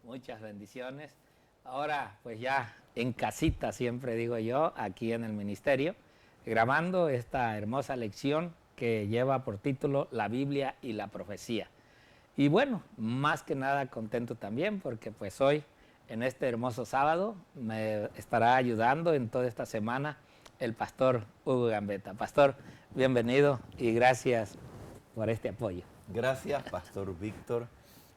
Muchas bendiciones. Ahora, pues ya en casita, siempre digo yo, aquí en el ministerio, grabando esta hermosa lección que lleva por título La Biblia y la Profecía. Y bueno, más que nada contento también porque pues hoy, en este hermoso sábado, me estará ayudando en toda esta semana el pastor Hugo Gambetta. Pastor, bienvenido y gracias por este apoyo. Gracias, Pastor Víctor.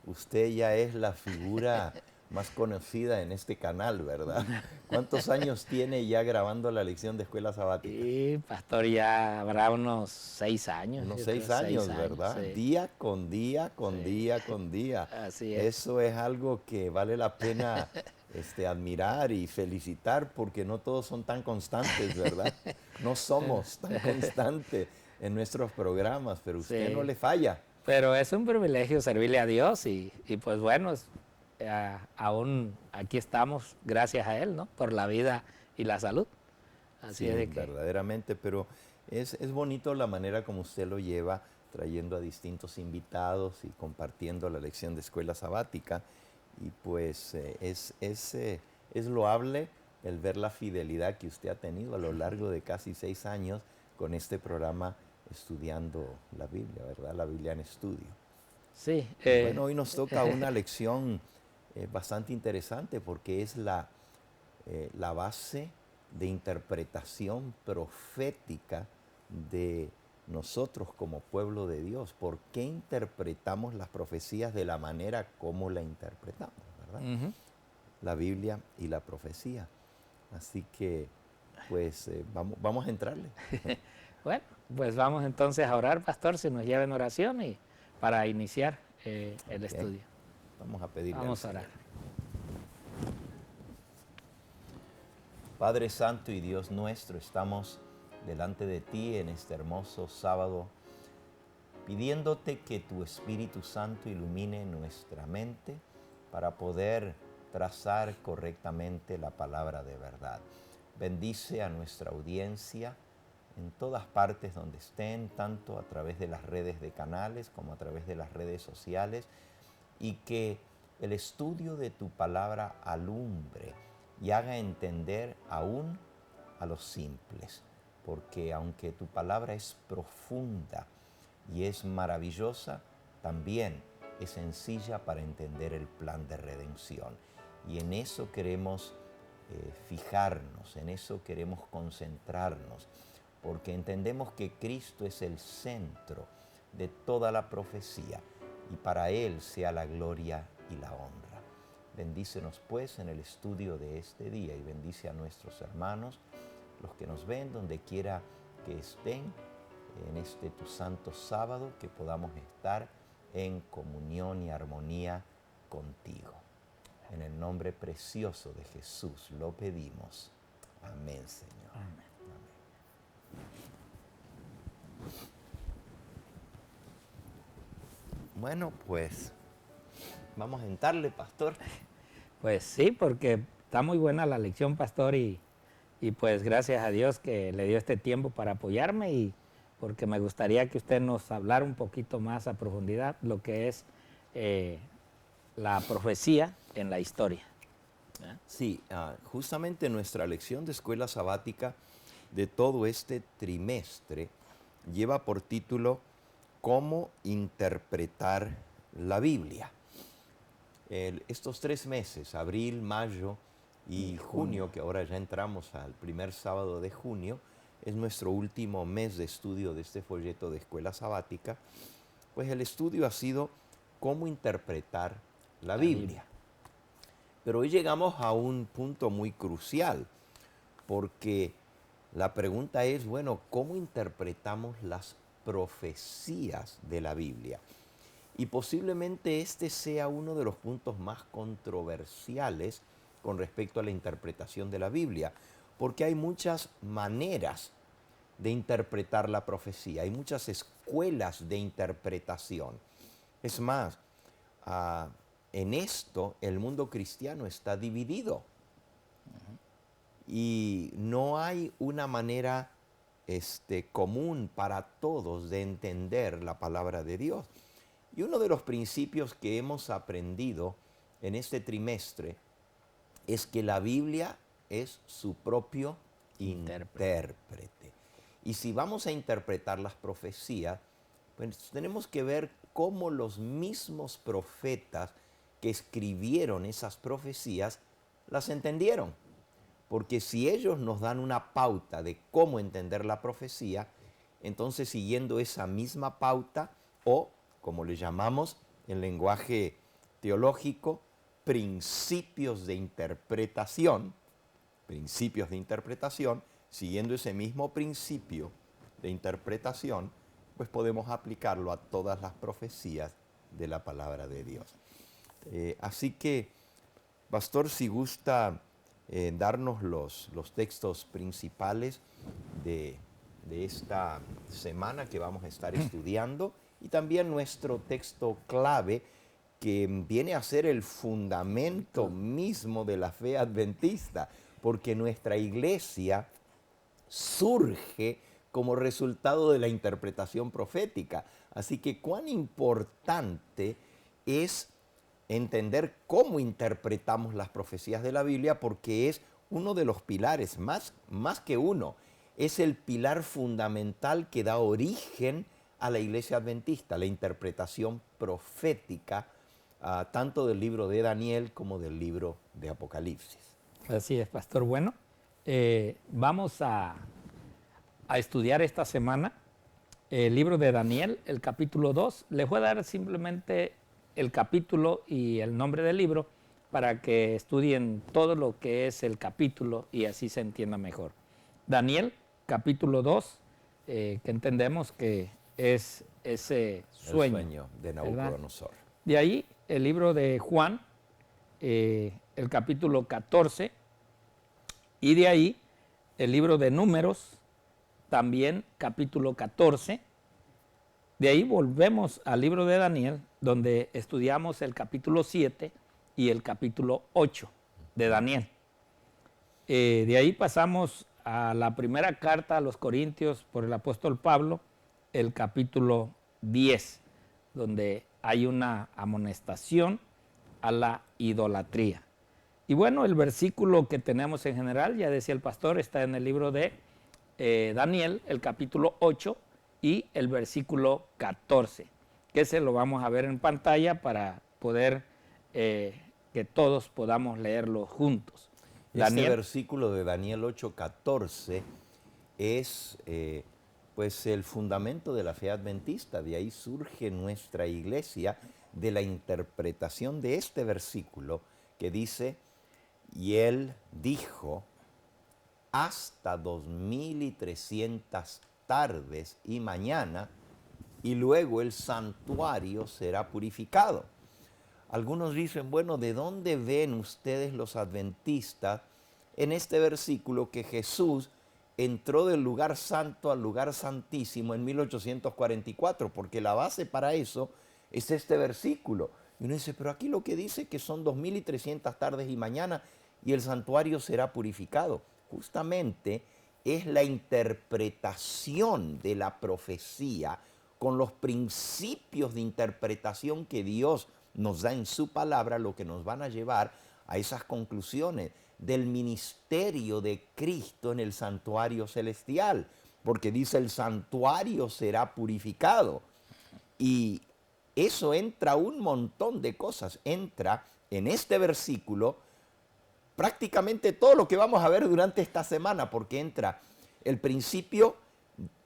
Usted ya es la figura más conocida en este canal, ¿verdad? ¿Cuántos años tiene ya grabando la lección de escuela sabática? Y pastor, ya habrá unos 6 años, Unos yo creo, seis 6 años, años, ¿verdad? sí, Día con día, con sí, día, con día. así es. Eso es algo que vale la pena admirar y felicitar porque no todos son tan constantes, ¿verdad? No somos tan constantes en nuestros programas, pero usted no Sí, le falla. pero es un privilegio servirle a Dios y pues bueno, aún aquí estamos gracias a Él, ¿no? Por la vida y la salud. Así es Sí, de que, verdaderamente, pero es bonito la manera como usted lo lleva, trayendo a distintos invitados y compartiendo la lección de escuela sabática. Y pues es loable el ver la fidelidad que usted ha tenido a lo largo de casi 6 años con este programa estudiando la Biblia, ¿verdad? La Biblia en estudio. sí, Y bueno, hoy nos toca una lección bastante interesante porque es la base de interpretación profética de nosotros como pueblo de Dios. ¿Por qué interpretamos las profecías de la manera como la interpretamos, verdad? La Biblia y la profecía. Así que, pues, vamos a entrarle. bueno, pues vamos entonces a orar, pastor, si nos lleva en oración y para iniciar el ¿Ok? estudio. Vamos a pedirle al Vamos a orar. Señor. Padre Santo y Dios nuestro, estamos delante de ti en este hermoso sábado, pidiéndote que tu Espíritu Santo ilumine nuestra mente para poder trazar correctamente la palabra de verdad. Bendice a nuestra audiencia en todas partes donde estén, tanto a través de las redes de canales como a través de las redes sociales, y que el estudio de tu palabra alumbre y haga entender aún a los simples, porque aunque tu palabra es profunda y es maravillosa, también es sencilla para entender el plan de redención. Y en eso queremos fijarnos, en eso queremos concentrarnos, porque entendemos que Cristo es el centro de toda la profecía y para Él sea la gloria y la honra. Bendícenos pues en el estudio de este día y bendice a nuestros hermanos, los que nos ven donde quiera que estén en este tu santo sábado, que podamos estar en comunión y armonía contigo. En el nombre precioso de Jesús lo pedimos. Amén, Señor. Amén. Bueno, pues vamos a entrarle, pastor. Pues sí, porque está muy buena la lección, pastor, y pues gracias a Dios que le dio este tiempo para apoyarme y porque me gustaría que usted nos hablara un poquito más a profundidad lo que es la profecía en la historia. Sí, justamente nuestra lección de escuela sabática de todo este trimestre lleva por título ¿Cómo interpretar la Biblia? Estos 3 meses, abril, mayo Y y junio. junio, que ahora ya entramos al primer sábado de junio, es nuestro último mes de estudio de este folleto de escuela sabática, pues el estudio ha sido cómo interpretar la La Biblia. Biblia. Pero hoy llegamos a un punto muy crucial, porque la pregunta es, bueno, ¿cómo interpretamos las profecías de la Biblia? Y posiblemente este sea uno de los puntos más controversiales con respecto a la interpretación de la Biblia, porque hay muchas maneras de interpretar la profecía, hay muchas escuelas de interpretación. Es más, ah, en esto el mundo cristiano está dividido y no hay una manera común para todos de entender la palabra de Dios. Y uno de los principios que hemos aprendido en este trimestre es que la Biblia es su propio intérprete. Y si vamos a interpretar las profecías, pues tenemos que ver cómo los mismos profetas que escribieron esas profecías las entendieron. Porque si ellos nos dan una pauta de cómo entender la profecía, entonces siguiendo esa misma pauta, o como le llamamos en lenguaje teológico, principios de interpretación, siguiendo ese mismo principio de interpretación, pues podemos aplicarlo a todas las profecías de la palabra de Dios. Así que, pastor, si gusta darnos los textos principales de esta semana que vamos a estar estudiando, y también nuestro texto clave, que viene a ser el fundamento mismo de la fe adventista, porque nuestra iglesia surge como resultado de la interpretación profética. Así que cuán importante es entender cómo interpretamos las profecías de la Biblia, porque es uno de los pilares, más que uno, es el pilar fundamental que da origen a la iglesia adventista, la interpretación profética, tanto del libro de Daniel como del libro de Apocalipsis. Así es, pastor. Bueno, vamos a estudiar esta semana el libro de Daniel, el capítulo 2. Les voy a dar simplemente el capítulo y el nombre del libro para que estudien todo lo que es el capítulo y así se entienda mejor. Daniel, capítulo 2, que entendemos que es ese sueño. El sueño de Nabucodonosor. De ahí el libro de Juan, el capítulo 14, y de ahí el libro de Números, también capítulo 14. De ahí volvemos al libro de Daniel, donde estudiamos el capítulo 7 y el capítulo 8 de Daniel. De ahí pasamos a la primera carta a los Corintios por el apóstol Pablo, el capítulo 10, donde hay una amonestación a la idolatría. Y bueno, el versículo que tenemos en general, ya decía el pastor, está en el libro de Daniel, el capítulo 8 y el versículo 14, que ese lo vamos a ver en pantalla para poder que todos podamos leerlo juntos. Este versículo de Daniel 8:14 es pues el fundamento de la fe adventista. De ahí surge nuestra iglesia, de la interpretación de este versículo que dice: y él dijo, hasta 2300 tardes y mañana, y luego el santuario será purificado. Algunos dicen, bueno, ¿de dónde ven ustedes los adventistas en este versículo que Jesús entró del lugar santo al lugar santísimo en 1844? Porque la base para eso es este versículo. Y uno dice, pero aquí lo que dice que son 2300 tardes y mañana y el santuario será purificado. Justamente es la interpretación de la profecía con los principios de interpretación que Dios nos da en su palabra, lo que nos van a llevar a esas conclusiones del ministerio de Cristo en el santuario celestial, porque dice el santuario será purificado. Y eso entra un montón de cosas, entra en este versículo prácticamente todo lo que vamos a ver durante esta semana, porque entra el principio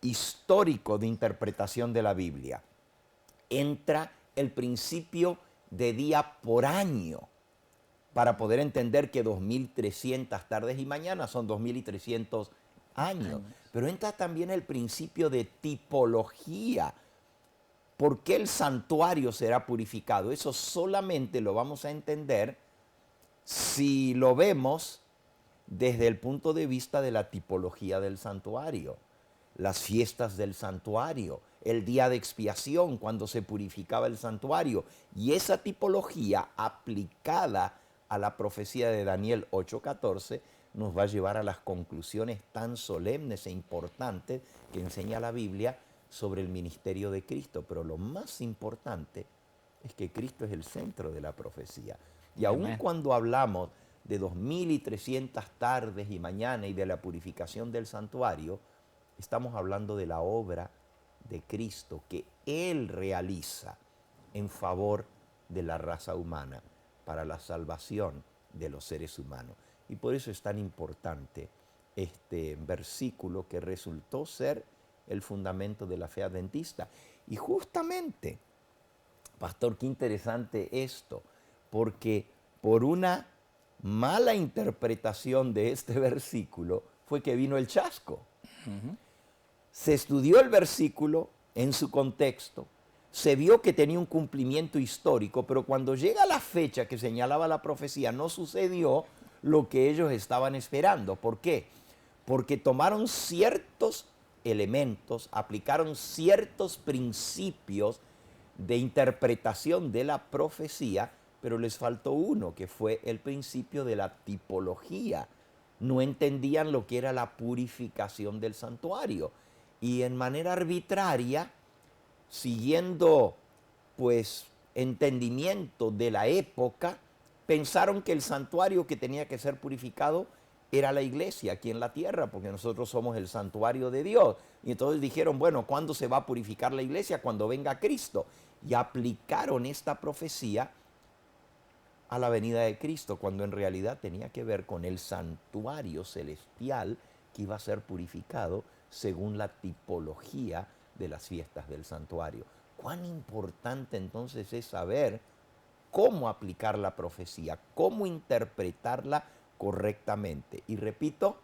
histórico de interpretación de la Biblia, entra el principio de día por año, para poder entender que 2300 tardes y mañanas son 2300 años. Pero entra también el principio de tipología. ¿Por qué el santuario será purificado? Eso solamente lo vamos a entender si lo vemos desde el punto de vista de la tipología del santuario, las fiestas del santuario, el día de expiación cuando se purificaba el santuario, y esa tipología aplicada a la profecía de Daniel 8:14 nos va a llevar a las conclusiones tan solemnes e importantes que enseña la Biblia sobre el ministerio de Cristo. Pero lo más importante es que Cristo es el centro de la profecía. Y aun Amén. cuando hablamos de 2300 tardes y mañanas y de la purificación del santuario, estamos hablando de la obra de Cristo que Él realiza en favor de la raza humana para la salvación de los seres humanos. Y por eso es tan importante este versículo que resultó ser el fundamento de la fe adventista. Y justamente, pastor, qué interesante esto, porque por una mala interpretación de este versículo fue que vino el chasco. Se estudió el versículo en su contexto, se vio que tenía un cumplimiento histórico, pero cuando llega la fecha que señalaba la profecía, no sucedió lo que ellos estaban esperando. ¿Por qué? Porque tomaron ciertos elementos, aplicaron ciertos principios de interpretación de la profecía, pero les faltó uno, que fue el principio de la tipología. No entendían lo que era la purificación del santuario. Y en manera arbitraria, siguiendo pues entendimiento de la época, pensaron que el santuario que tenía que ser purificado era la iglesia aquí en la tierra, porque nosotros somos el santuario de Dios. Y entonces dijeron, bueno, ¿cuándo se va a purificar la iglesia? Cuando venga Cristo. Y aplicaron esta profecía a la venida de Cristo, cuando en realidad tenía que ver con el santuario celestial que iba a ser purificado según la tipología de las fiestas del santuario. Cuán importante entonces es saber cómo aplicar la profecía, cómo interpretarla correctamente. Y repito,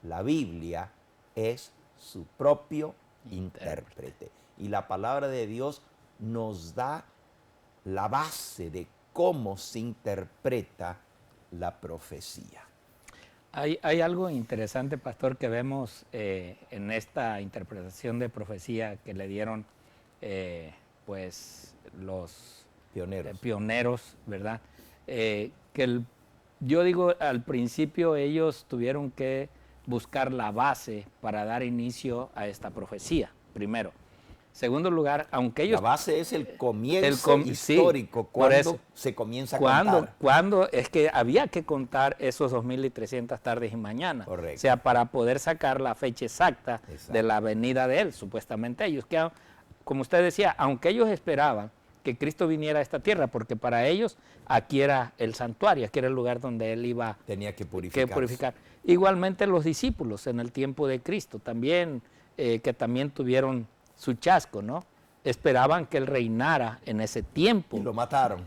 la Biblia es su propio intérprete. Y la palabra de Dios nos da la base de cómo se interpreta la profecía. Hay algo interesante, pastor, que vemos en esta interpretación de profecía que le dieron pues los pioneros, ¿verdad? Yo digo, al principio ellos tuvieron que buscar la base para dar inicio a esta profecía, primero. Segundo lugar, aunque ellos... La base es el comienzo histórico, sí, cuando se comienza a contar. Cuando es que había que contar esos 2300 tardes y mañanas. Correcto. O sea, para poder sacar la fecha exacta de la venida de Él, supuestamente ellos. Que, como usted decía, aunque ellos esperaban que Cristo viniera a esta tierra, porque para ellos aquí era el santuario, aquí era el lugar donde Él iba tenía que purificar. Igualmente los discípulos en el tiempo de Cristo, también que también tuvieron su chasco, ¿no? Esperaban que Él reinara en ese tiempo. Y lo mataron.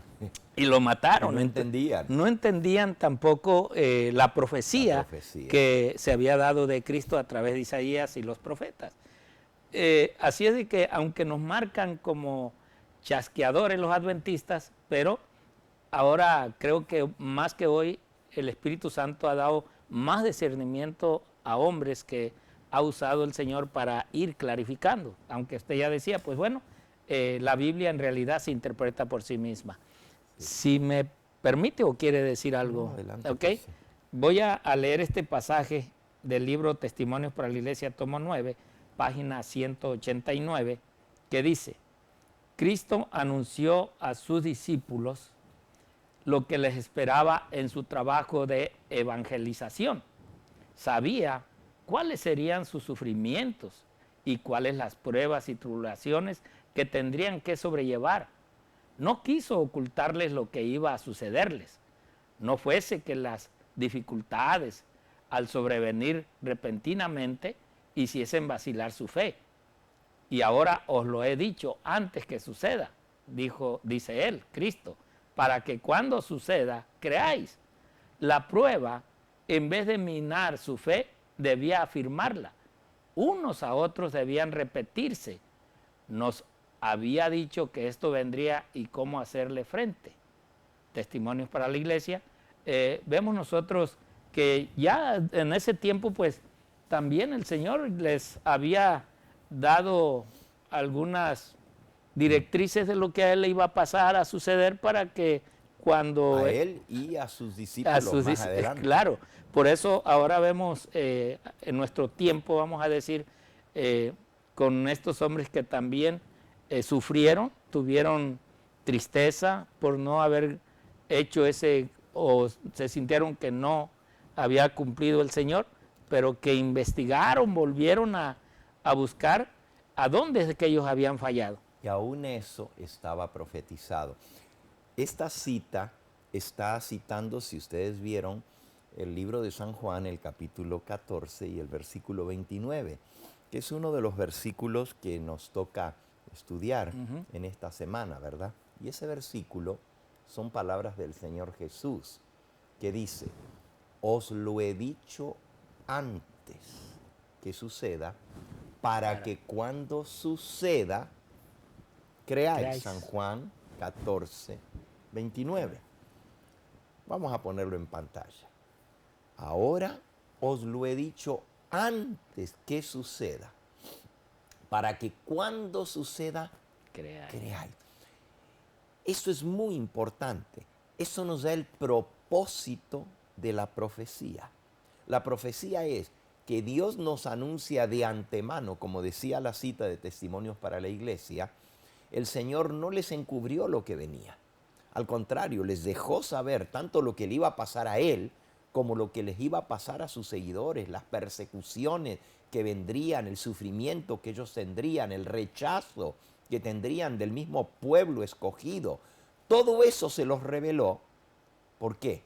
Y lo mataron. Y no entendían. No entendían tampoco la profecía que se había dado de Cristo a través de Isaías y los profetas. Así es de que, aunque nos marcan como chasqueadores los adventistas, pero ahora creo que más que hoy el Espíritu Santo ha dado más discernimiento a hombres que ha usado el Señor para ir clarificando, aunque usted ya decía, pues bueno, la Biblia en realidad se interpreta por sí misma. Sí. Si me permite o quiere decir algo, no, adelante, ¿okay? Voy a leer este pasaje del libro Testimonios para la Iglesia, tomo 9, página 189, que dice: Cristo anunció a sus discípulos lo que les esperaba en su trabajo de evangelización. Sabía cuáles serían sus sufrimientos y cuáles las pruebas y tribulaciones que tendrían que sobrellevar. No quiso ocultarles lo que iba a sucederles. No fuese que las dificultades, al sobrevenir repentinamente, hiciesen vacilar su fe. Y ahora os lo he dicho antes que suceda, dice él, Cristo, para que cuando suceda, creáis. La prueba, en vez de minar su fe, debía afirmarla. Unos a otros debían repetirse. Nos había dicho que esto vendría y cómo hacerle frente. Testimonios para la Iglesia. Vemos nosotros que ya en ese tiempo, pues, también el Señor les había dado algunas directrices de lo que a Él le iba a pasar, a suceder, para que cuando... A Él y a sus discípulos más adelante. Claro. Por eso ahora vemos en nuestro tiempo, vamos a decir, con estos hombres que también sufrieron, tuvieron tristeza por no haber hecho ese, o se sintieron que no había cumplido el Señor, pero que investigaron, volvieron a buscar a dónde es que ellos habían fallado. Y aún eso estaba profetizado. Esta cita está citando, si ustedes vieron, el libro de San Juan, el capítulo 14 y el versículo 29, que es uno de los versículos que nos toca estudiar en esta semana, ¿verdad? Y ese versículo son palabras del Señor Jesús, que dice, os lo he dicho antes que suceda, para que cuando suceda, creáis. San Juan 14, 29. Vamos a ponerlo en pantalla. Ahora os lo he dicho antes que suceda, para que cuando suceda, creáis. Eso es muy importante. Eso nos da el propósito de la profecía. La profecía es que Dios nos anuncia de antemano, como decía la cita de Testimonios para la Iglesia, el Señor no les encubrió lo que venía. Al contrario, les dejó saber tanto lo que le iba a pasar a Él, como lo que les iba a pasar a sus seguidores, las persecuciones que vendrían, el sufrimiento que ellos tendrían, el rechazo que tendrían del mismo pueblo escogido. Todo eso se los reveló. ¿Por qué?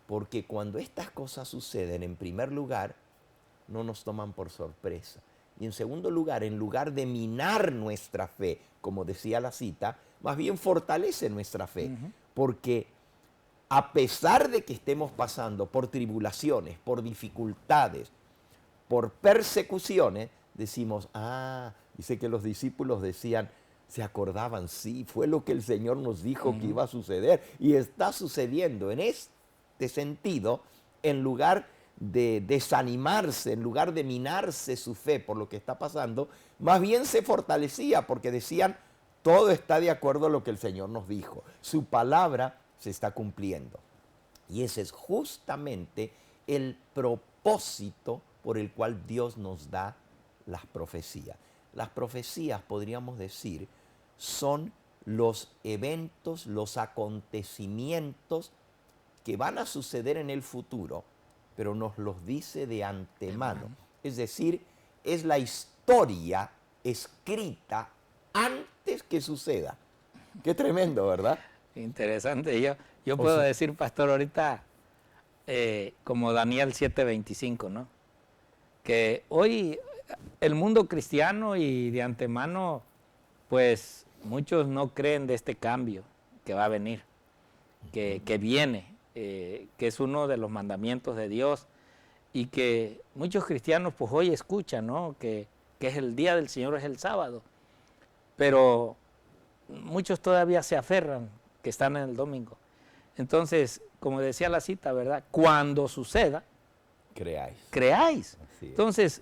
Porque cuando estas cosas suceden, en primer lugar, no nos toman por sorpresa. Y en segundo lugar, en lugar de minar nuestra fe, como decía la cita, más bien fortalece nuestra fe. Porque a pesar de que estemos pasando por tribulaciones, por dificultades, por persecuciones, decimos, dice que los discípulos decían, se acordaban, sí, fue lo que el Señor nos dijo que iba a suceder y está sucediendo. En este sentido, en lugar de desanimarse, en lugar de minarse su fe por lo que está pasando, más bien se fortalecía porque decían, todo está de acuerdo a lo que el Señor nos dijo. Su palabra se está cumpliendo. Y ese es justamente el propósito por el cual Dios nos da las profecías. Las profecías, podríamos decir, son los eventos, los acontecimientos que van a suceder en el futuro, pero nos los dice de antemano. Es decir, es la historia escrita antes que suceda. Qué tremendo, ¿verdad? Interesante. Yo puedo decir, pastor, ahorita, como Daniel 7:25, ¿no? Que hoy el mundo cristiano y de antemano, pues muchos no creen de este cambio que va a venir, que viene, que es uno de los mandamientos de Dios y que muchos cristianos pues hoy escuchan, ¿no? Que es el día del Señor, es el sábado, pero muchos todavía se aferran que están en el domingo. Entonces, como decía la cita, ¿verdad? Cuando suceda, creáis. Entonces,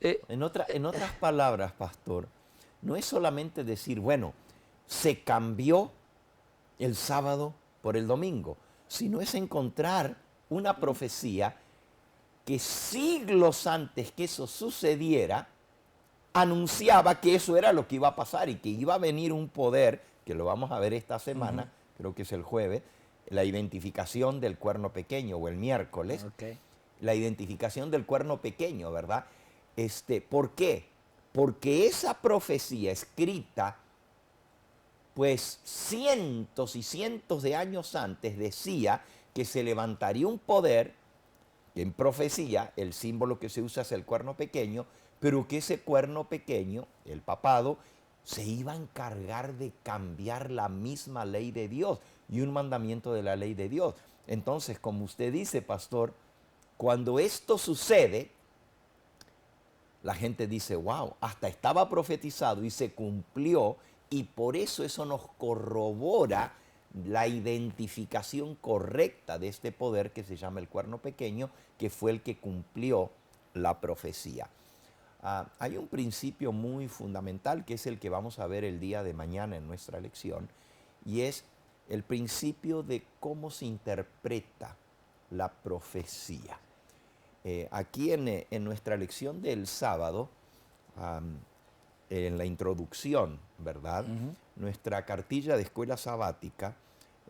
en otras palabras, pastor, no es solamente decir, bueno, se cambió el sábado por el domingo, sino es encontrar una profecía que siglos antes que eso sucediera, anunciaba que eso era lo que iba a pasar y que iba a venir un poder, que lo vamos a ver esta semana, creo que es el jueves, la identificación del cuerno pequeño, o el miércoles, la identificación del cuerno pequeño, ¿verdad? ¿Por qué? Porque esa profecía escrita, pues cientos y cientos de años antes, decía que se levantaría un poder, que en profecía el símbolo que se usa es el cuerno pequeño, pero que ese cuerno pequeño, el papado, se iba a encargar de cambiar la misma ley de Dios y un mandamiento de la ley de Dios. Entonces, como usted dice, pastor, cuando esto sucede, la gente dice, wow, hasta estaba profetizado y se cumplió, y por eso nos corrobora la identificación correcta de este poder que se llama el cuerno pequeño, que fue el que cumplió la profecía. Hay un principio muy fundamental que es el que vamos a ver el día de mañana en nuestra lección, y es el principio de cómo se interpreta la profecía. Aquí en nuestra lección del sábado, en la introducción, ¿verdad? Nuestra cartilla de escuela sabática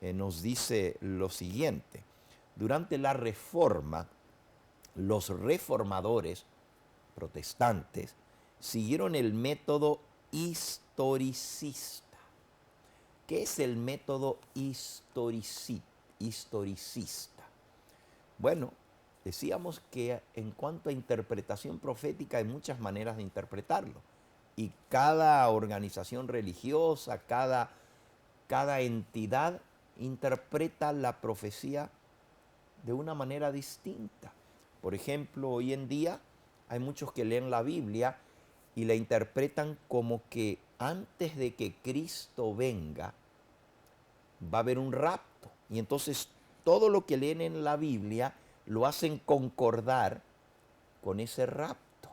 nos dice lo siguiente. Durante la Reforma, los reformadores protestantes siguieron el método historicista. ¿Qué es el método historicista? Bueno, decíamos que en cuanto a interpretación profética hay muchas maneras de interpretarlo. Y cada organización religiosa, cada entidad interpreta la profecía de una manera distinta. Por ejemplo, hoy en día hay muchos que leen la Biblia y la interpretan como que antes de que Cristo venga va a haber un rapto. Y entonces todo lo que leen en la Biblia lo hacen concordar con ese rapto.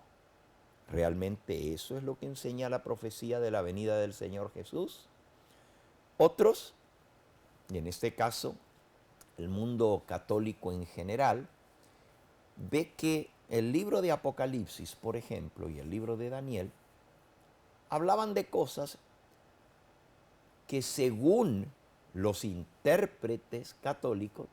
¿Realmente eso es lo que enseña la profecía de la venida del Señor Jesús? Otros, y en este caso el mundo católico en general, ve que el libro de Apocalipsis, por ejemplo, y el libro de Daniel, hablaban de cosas que según los intérpretes católicos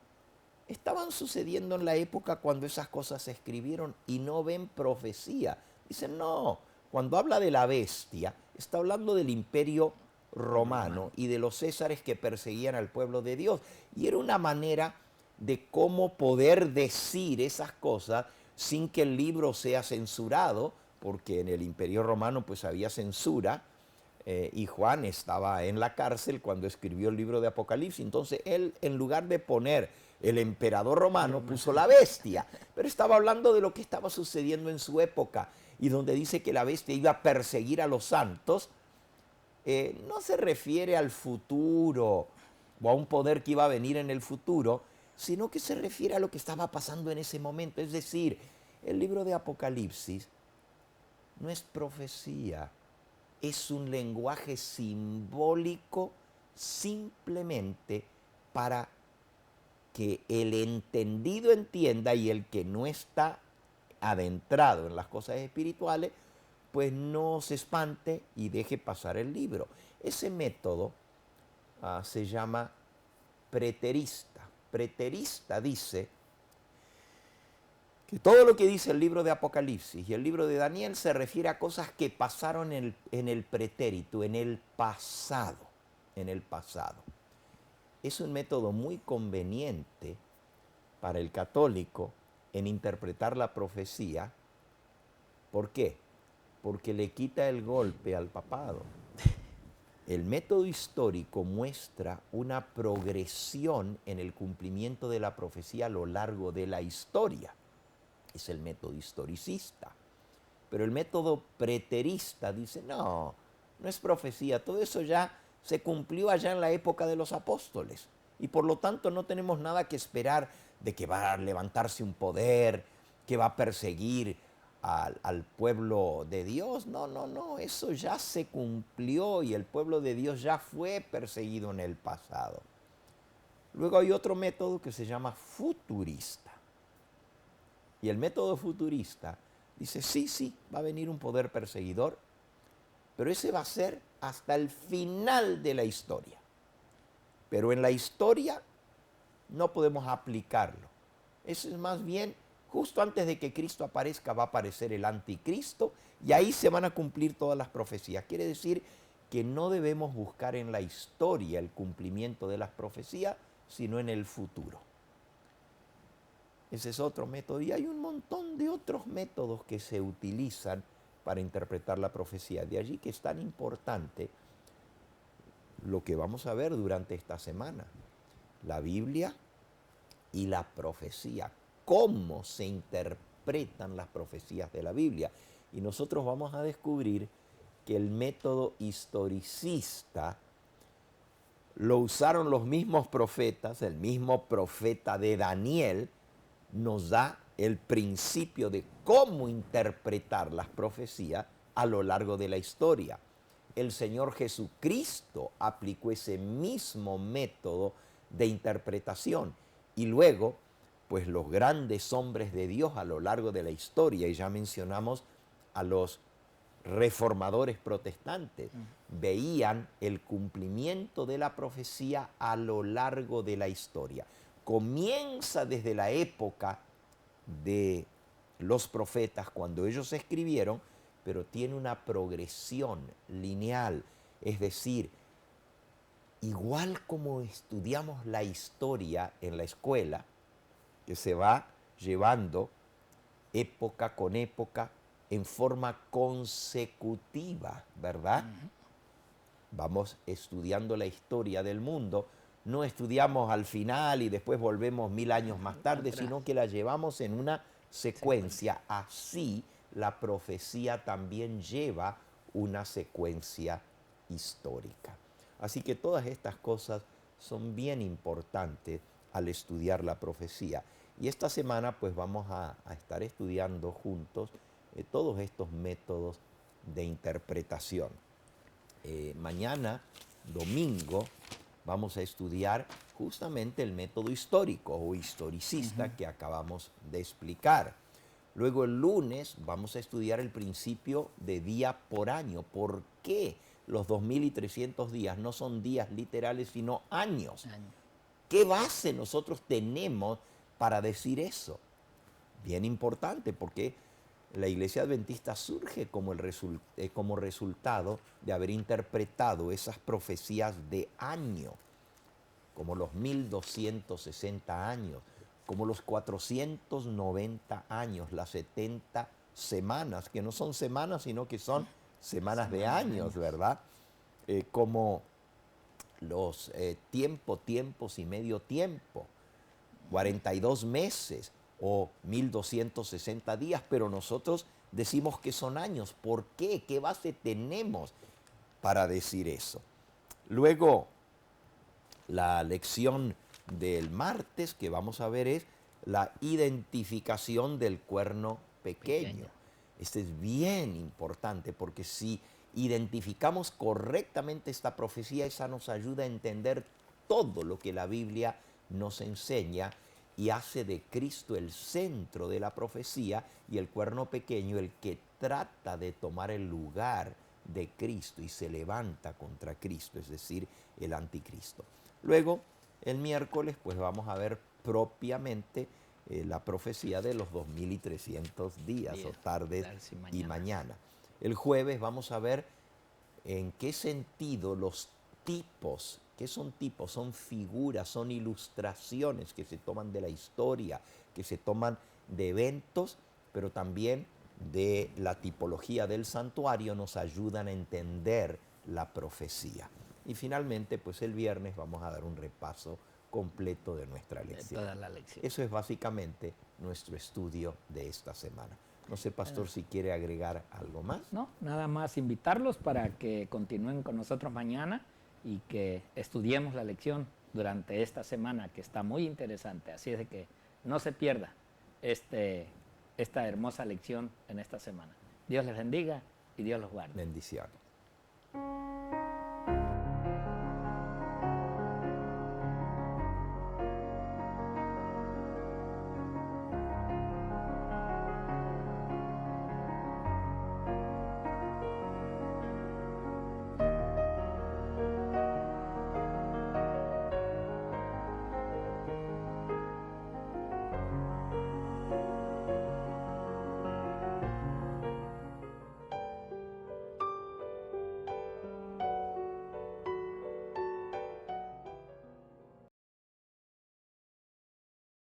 estaban sucediendo en la época cuando esas cosas se escribieron y no ven profecía. Dicen, no, cuando habla de la bestia, está hablando del imperio romano y de los césares que perseguían al pueblo de Dios. Y era una manera de cómo poder decir esas cosas sin que el libro sea censurado, porque en el imperio romano pues había censura, y Juan estaba en la cárcel cuando escribió el libro de Apocalipsis. Entonces él, en lugar de poner el emperador romano, puso la bestia, pero estaba hablando de lo que estaba sucediendo en su época, y donde dice que la bestia iba a perseguir a los santos, no se refiere al futuro o a un poder que iba a venir en el futuro, sino que se refiere a lo que estaba pasando en ese momento. Es decir, el libro de Apocalipsis no es profecía, es un lenguaje simbólico simplemente para que el entendido entienda y el que no está adentrado en las cosas espirituales, pues no se espante y deje pasar el libro. Ese método se llama preterista. Preterista dice que todo lo que dice el libro de Apocalipsis y el libro de Daniel se refiere a cosas que pasaron en el pretérito, en el pasado, en el pasado. Es un método muy conveniente para el católico en interpretar la profecía. ¿Por qué? Porque le quita el golpe al papado. El método histórico muestra una progresión en el cumplimiento de la profecía a lo largo de la historia. Es el método historicista. Pero el método preterista dice, no, no es profecía, todo eso ya se cumplió allá en la época de los apóstoles. Y por lo tanto no tenemos nada que esperar de que va a levantarse un poder, que va a perseguir al pueblo de Dios. No, no, no, eso ya se cumplió y el pueblo de Dios ya fue perseguido en el pasado. Luego hay otro método que se llama futurista. Y el método futurista dice, sí, va a venir un poder perseguidor, pero ese va a ser hasta el final de la historia. Pero en la historia no podemos aplicarlo. Eso es más bien, justo antes de que Cristo aparezca, va a aparecer el anticristo y ahí se van a cumplir todas las profecías. Quiere decir que no debemos buscar en la historia el cumplimiento de las profecías, sino en el futuro. Ese es otro método. Y hay un montón de otros métodos que se utilizan para interpretar la profecía. De allí que es tan importante lo que vamos a ver durante esta semana. La Biblia y la profecía. Cómo se interpretan las profecías de la Biblia. Y nosotros vamos a descubrir que el método historicista lo usaron los mismos profetas. El mismo profeta de Daniel nos da el principio de cómo interpretar las profecías a lo largo de la historia. El Señor Jesucristo aplicó ese mismo método de interpretación. Y luego, pues los grandes hombres de Dios a lo largo de la historia, y ya mencionamos a los reformadores protestantes. Veían el cumplimiento de la profecía a lo largo de la historia. Comienza desde la época de los profetas, cuando ellos escribieron, pero tiene una progresión lineal. Es decir, igual como estudiamos la historia en la escuela, que se va llevando época con época en forma consecutiva, ¿verdad? Vamos estudiando la historia del mundo, no estudiamos al final y después volvemos 1000 años más tarde, sino que la llevamos en una secuencia. Así la profecía también lleva una secuencia histórica. Así que todas estas cosas son bien importantes al estudiar la profecía. Y esta semana pues vamos a estar estudiando juntos todos estos métodos de interpretación. Mañana, domingo, vamos a estudiar justamente el método histórico o historicista que acabamos de explicar. Luego el lunes vamos a estudiar el principio de día por año. ¿Por qué los 2300 días no son días literales sino años? ¿Qué base nosotros tenemos para decir eso? Bien importante, porque la Iglesia Adventista surge como resultado de haber interpretado esas profecías de año, como los 1260 años, como los 490 años, las 70 semanas, que no son semanas, sino que son semanas de años, ¿verdad? Como los tiempos y medio tiempo, 42 meses o 1260 días, pero nosotros decimos que son años. ¿Por qué? ¿Qué base tenemos para decir eso? Luego, la lección del martes que vamos a ver es la identificación del cuerno pequeño. Este es bien importante porque si identificamos correctamente esta profecía, esa nos ayuda a entender todo lo que la Biblia nos enseña y hace de Cristo el centro de la profecía y el cuerno pequeño el que trata de tomar el lugar de Cristo y se levanta contra Cristo, es decir, el anticristo. Luego, el miércoles, pues vamos a ver propiamente la profecía de los 2300 días o tardes y mañana. El jueves vamos a ver en qué sentido los tipos, ¿qué son tipos? Son figuras, son ilustraciones que se toman de la historia, que se toman de eventos, pero también de la tipología del santuario, nos ayudan a entender la profecía. Y finalmente, pues el viernes vamos a dar un repaso completo de nuestra lección. De toda la lección. Eso es básicamente nuestro estudio de esta semana. No sé, pastor, si quiere agregar algo más. No, nada más invitarlos para que continúen con nosotros mañana y que estudiemos la lección durante esta semana, que está muy interesante. Así es de que no se pierda esta hermosa lección en esta semana. Dios les bendiga y Dios los guarde. Bendiciones.